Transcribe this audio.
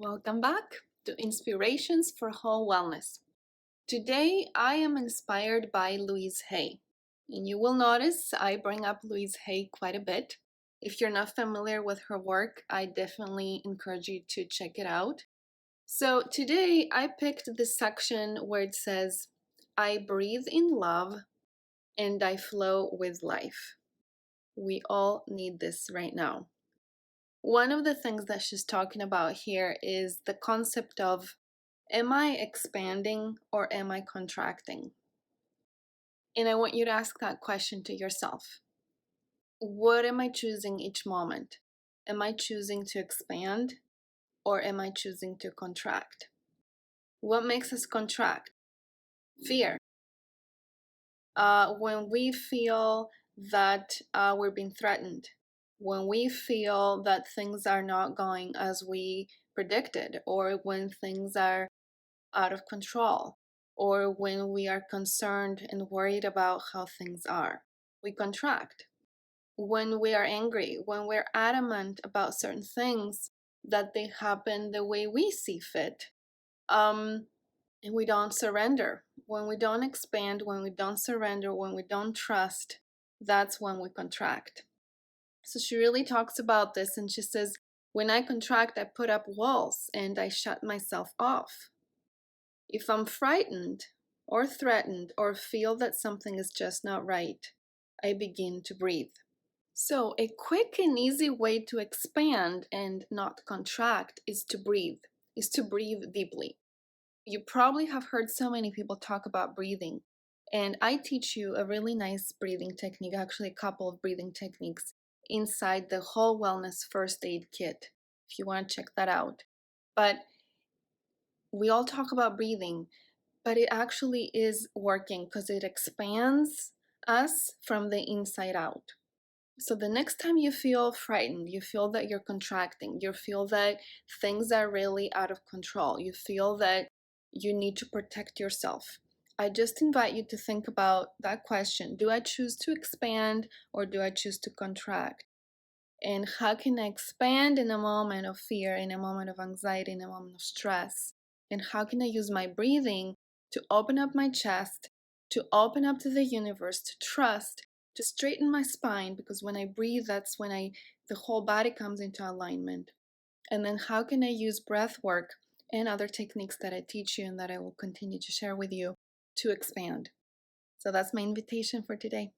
Welcome back to Inspirations for Whole Wellness. Today I am inspired by Louise Hay. And you will notice I bring up Louise Hay quite a bit. If you're not familiar with her work, I definitely encourage you to check it out. So today I picked this section where it says, I breathe in love and I flow with life. We all need this right now. One of the things that she's talking about here is the concept of, am I expanding or am I contracting? And I want you to ask that question to yourself. What am I choosing each moment? Am I choosing to expand or am I choosing to contract? What makes us contract? Fear. When we feel that we're being threatened, when we feel that things are not going as we predicted, or when things are out of control, or when we are concerned and worried about how things are, we contract. When we are angry, when we're adamant about certain things, that they happen the way we see fit, and we don't surrender. When we don't expand, when we don't surrender, when we don't trust, that's when we contract. So she really talks about this, and she says, when I contract, I put up walls and I shut myself off. If I'm frightened or threatened or feel that something is just not right, I begin to breathe. So a quick and easy way to expand and not contract is to breathe deeply. You probably have heard so many people talk about breathing, and I teach you a really nice breathing technique, actually a couple of breathing techniques inside the Whole Wellness First Aid Kit, if you want to check that out. But we all talk about breathing, but it actually is working because it expands us from the inside out. So the next time you feel frightened, you feel that you're contracting, you feel that things are really out of control, you feel that you need to protect yourself, I just invite you to think about that question. Do I choose to expand or do I choose to contract? And how can I expand in a moment of fear, in a moment of anxiety, in a moment of stress? And how can I use my breathing to open up my chest, to open up to the universe, to trust, to straighten my spine? Because when I breathe, that's when the whole body comes into alignment. And then how can I use breath work and other techniques that I teach you and that I will continue to share with you to expand? So that's my invitation for today.